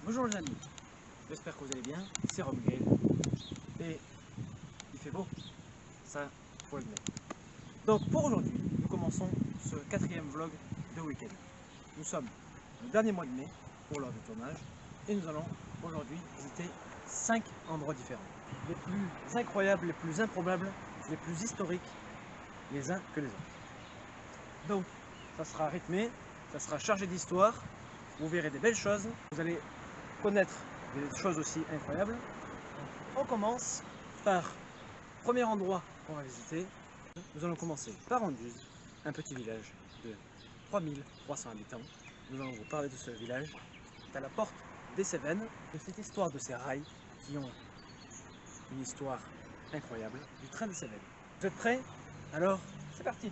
Bonjour les amis, j'espère que vous allez bien, c'est Rob Gale et il fait beau, ça faut le mettre. Donc pour aujourd'hui, nous commençons ce 4e vlog de week-end. Nous sommes le dernier mois de mai pour l'heure de tournage et nous allons aujourd'hui visiter 5 endroits différents. Les plus incroyables, les plus improbables, les plus historiques les uns que les autres. Donc ça sera rythmé, ça sera chargé d'histoire, vous verrez des belles choses, vous allez connaître des choses aussi incroyables. On commence par le premier endroit qu'on va visiter. Nous allons commencer par Anduze, un petit village de 3300 habitants. Nous allons vous parler de ce village. C'est à la porte des Cévennes, de cette histoire de ces rails qui ont une histoire incroyable du train des Cévennes. Vous êtes prêts? Alors, c'est parti!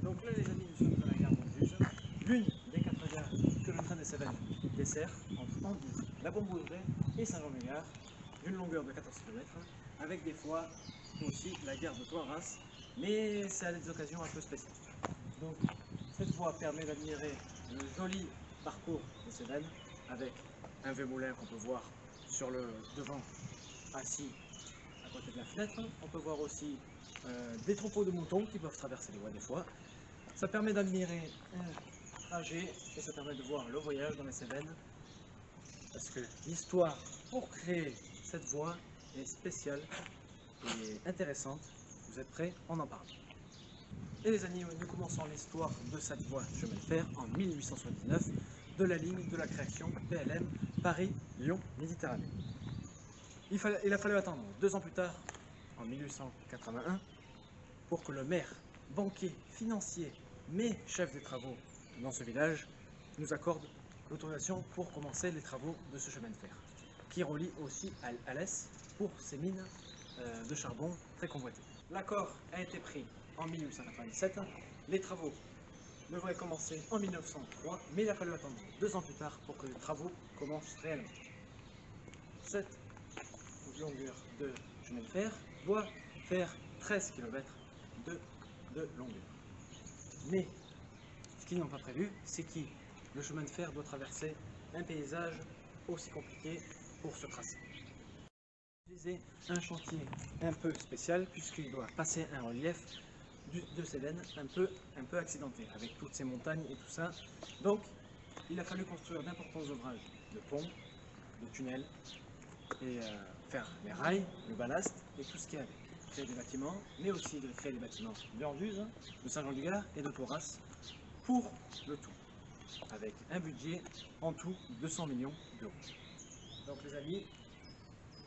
Donc là les amis, nous sommes à la gare d'Anduze, l'une des 4 gares que le train des Cévennes dessert entre Anduze, la Bombourée et Saint-Jean-de-Gare, d'une longueur de 14 km, avec des fois aussi la gare de Toiras, mais c'est à des occasions un peu spéciales. Donc cette voie permet d'admirer le joli parcours des Cévennes avec un vieux moulin qu'on peut voir sur le devant assis à côté de la fenêtre. On peut voir aussi des troupeaux de moutons qui peuvent traverser les voies des fois. Ça permet d'admirer un trajet et ça permet de voir le voyage dans les Cévennes parce que l'histoire pour créer cette voie est spéciale et intéressante. Vous êtes prêts? On en parle. Et les amis, nous commençons l'histoire de cette voie de chemin de fer en 1879 de la ligne de la création PLM Paris-Lyon-Méditerranée. Il a fallu attendre 2 ans plus tard, en 1881, pour que le maire, banquier, financier, mais chef des travaux dans ce village, nous accorde l'autorisation pour commencer les travaux de ce chemin de fer, qui relie aussi à Alès pour ces mines de charbon très convoitées. L'accord a été pris en 1897, les travaux devraient commencer en 1903, mais il a fallu attendre 2 ans plus tard pour que les travaux commencent réellement. Cette longueur de chemin de fer doit faire 13 km de longueur. Mais ce qu'ils n'ont pas prévu, c'est que le chemin de fer doit traverser un paysage aussi compliqué pour se tracer. Utiliser un chantier un peu spécial puisqu'il doit passer un relief de Cévennes un peu accidenté avec toutes ces montagnes et tout ça. Donc il a fallu construire d'importants ouvrages de ponts, de tunnels et faire les rails, le ballast et tout ce qui est avec. Créer des bâtiments, mais aussi de créer des bâtiments d'Orduz, de Saint-Jean-du-Gard et de Thorras pour le tout, avec un budget en tout de 200 millions d'euros. Donc les amis,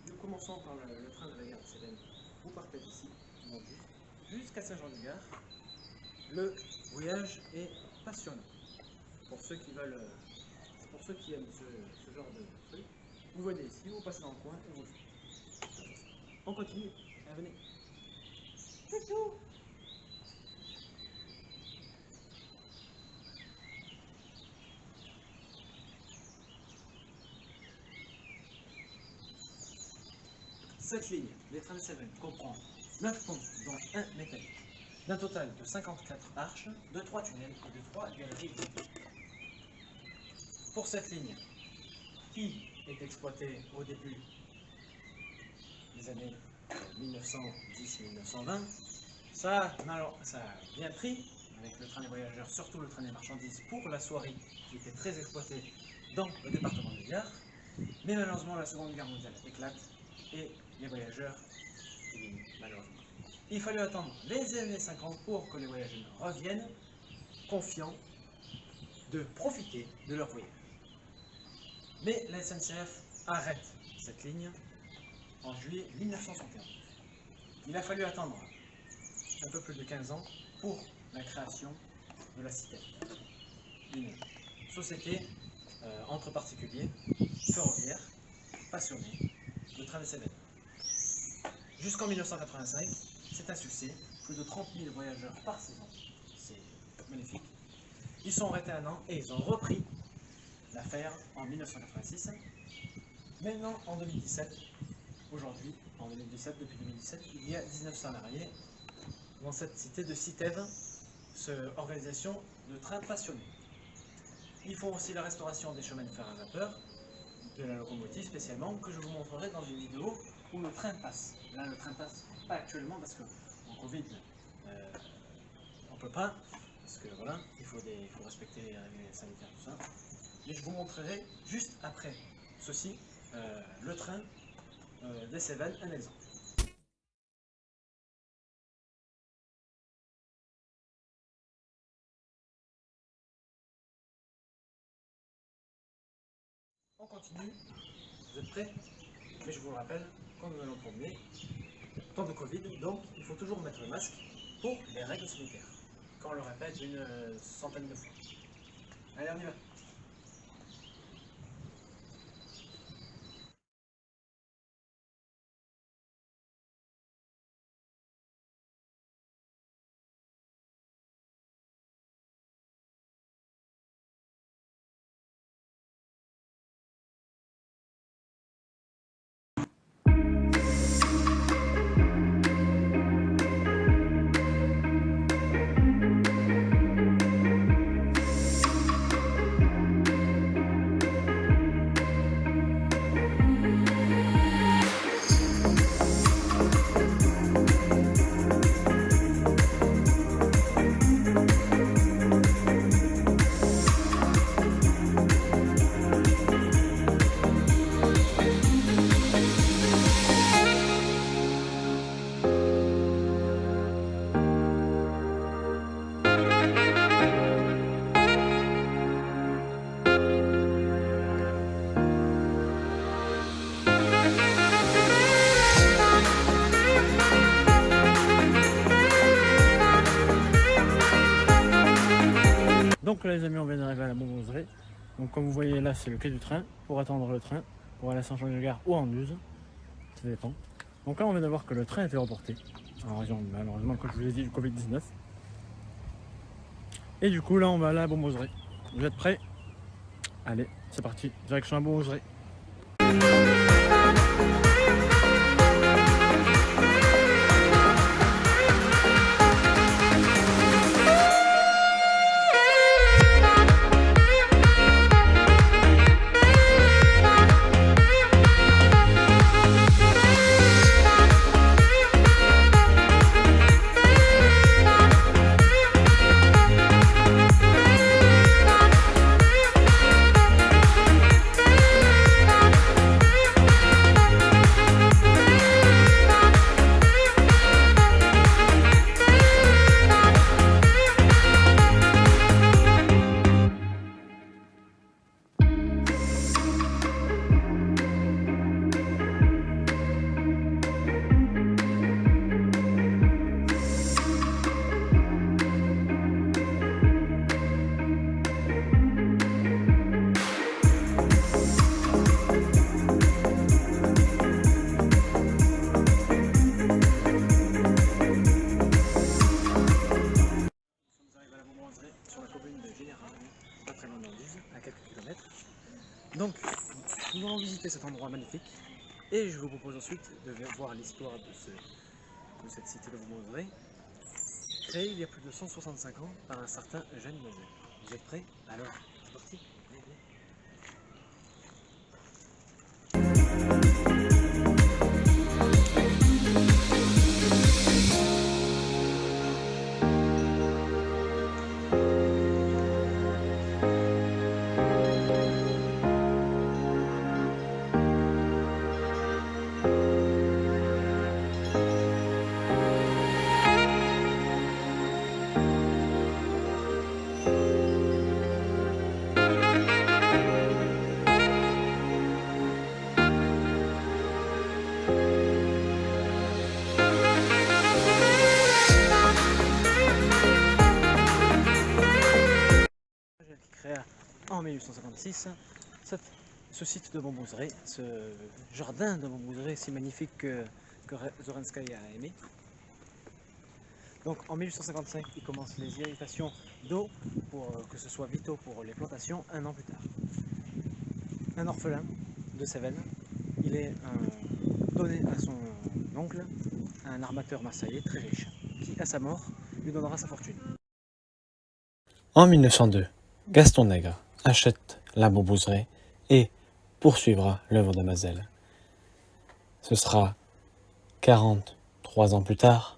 nous commençons par le train de la gare de Cévennes. Vous partez d'ici, jusqu'à Saint-Jean-du-Gard. Le voyage est passionnant. Pour ceux qui veulent, pour ceux qui aiment ce genre de truc, vous venez ici, vous passez dans le coin et vous le faites. On continue, venez. C'est tout. Cette ligne, les trains de Cévennes, comprend 9 ponts, dont un métallique, d'un total de 54 arches, de 3 tunnels et de 3 galeries. Pour cette ligne, qui est exploitée au début des années 1910-1920, ça a bien pris avec le train des voyageurs, surtout le train des marchandises pour la soierie qui était très exploitée dans le département du Gard. Mais malheureusement la Seconde Guerre mondiale éclate et les voyageurs diminuent malheureusement. Il fallut attendre les années 50 pour que les voyageurs reviennent confiants de profiter de leur voyage. Mais la SNCF arrête cette ligne en juillet 1961. Il a fallu attendre un peu plus de 15 ans pour la création de la CITEF, une société entre particuliers, ferroviaires, passionnés de train de Cévennes. Jusqu'en 1985, c'est un succès, plus de 30 000 voyageurs par saison, c'est magnifique. Ils sont arrêtés 1 an et ils ont repris l'affaire en 1986. Maintenant, en 2017, aujourd'hui, en 2017, depuis 2017, il y a 19 salariés dans cette cité de CITEV, cette organisation de trains passionnés. Ils font aussi la restauration des chemins de fer à vapeur, de la locomotive spécialement, que je vous montrerai dans une vidéo où le train passe. Là, le train passe pas actuellement parce qu'en Covid, on ne peut pas, parce que voilà, il faut respecter les règles sanitaires, tout ça. Mais je vous montrerai juste après ceci, le train des Cévennes, un exemple. On continue, vous êtes prêts? Mais je vous le rappelle, quand nous allons promener, temps de Covid, donc il faut toujours mettre le masque pour les règles sanitaires. Quand on le répète une centaine de fois. Allez, on y va. là les amis, on vient d'arriver à la bonbonnerie. Donc comme vous voyez là, c'est le quai du train pour attendre le train pour aller à Saint-Jean-de-Gare ou en Uzes, ça dépend. Donc là on vient de voir que le train a été reporté en raison malheureusement, comme je vous l'ai dit, du Covid-19. Et du coup là on va aller à la bonbonnerie. Vous êtes prêts? Allez, c'est parti, direction la bonbonnerie. Sur la commune de Général, pas très loin d'Anduze, à quelques kilomètres. Donc, nous allons visiter cet endroit magnifique et je vous propose ensuite de voir l'histoire de cette cité de Beaumoseray, créée il y a plus de 165 ans par un certain Eugène Moser. Vous êtes prêts? Alors, c'est parti. Allez, allez. En 1856, ce site de Beaumoseray, ce jardin de Beaumoseray si magnifique que Zorenskaï a aimé. Donc en 1855, il commence les irrigations d'eau pour que ce soit vitaux pour les plantations. Un an plus tard, un orphelin de Cévennes, il est donné à son oncle, un armateur marseillais très riche, qui à sa mort lui donnera sa fortune. En 1902, Gaston Nègre achète la Beaumoseray et poursuivra l'œuvre de Mazel. Ce sera 43 ans plus tard,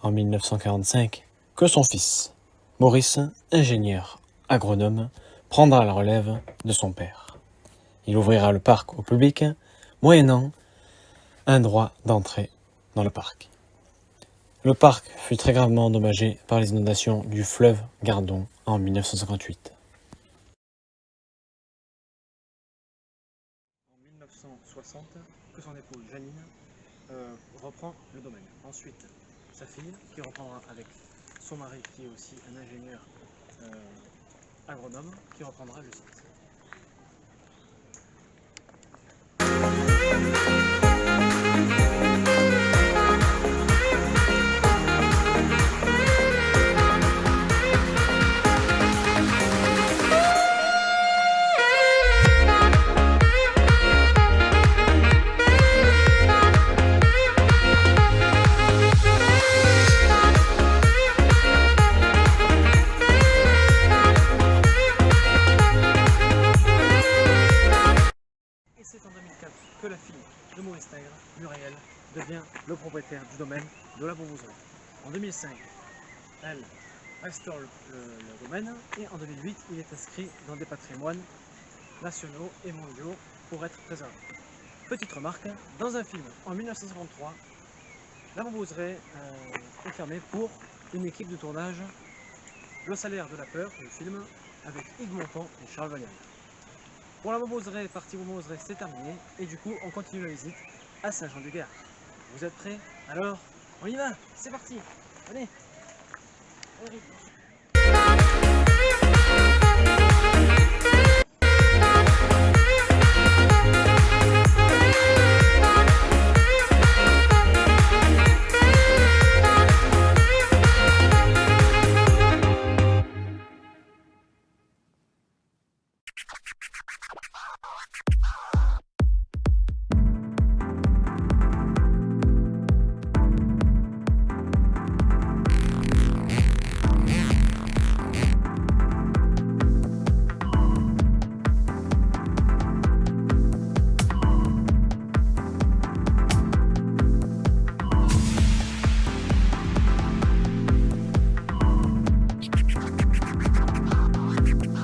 en 1945, que son fils, Maurice, ingénieur agronome, prendra la relève de son père. Il ouvrira le parc au public, moyennant un droit d'entrée dans le parc. Le parc fut très gravement endommagé par les inondations du fleuve Gardon en 1958. En 1960, que son épouse Janine reprend le domaine. Ensuite, sa fille qui reprendra avec son mari qui est aussi un ingénieur agronome qui reprendra le site. C'est en 2004 que la fille de Maurice Nègre, Muriel, devient le propriétaire du domaine de la Beaumoseray. En 2005, elle restaure le domaine et en 2008, il est inscrit dans des patrimoines nationaux et mondiaux pour être préservé. Petite remarque, dans un film en 1953, la Beaumoseray est fermée pour une équipe de tournage Le Salaire de la Peur, le film, avec Yves Montand et Charles Vallière. Pour la Beaumoseray, partie Beaumoseray, c'est terminé. Et du coup, on continue la visite à Saint-Jean-du-Gard. Vous êtes prêts? Alors, on y va. C'est parti. Allez.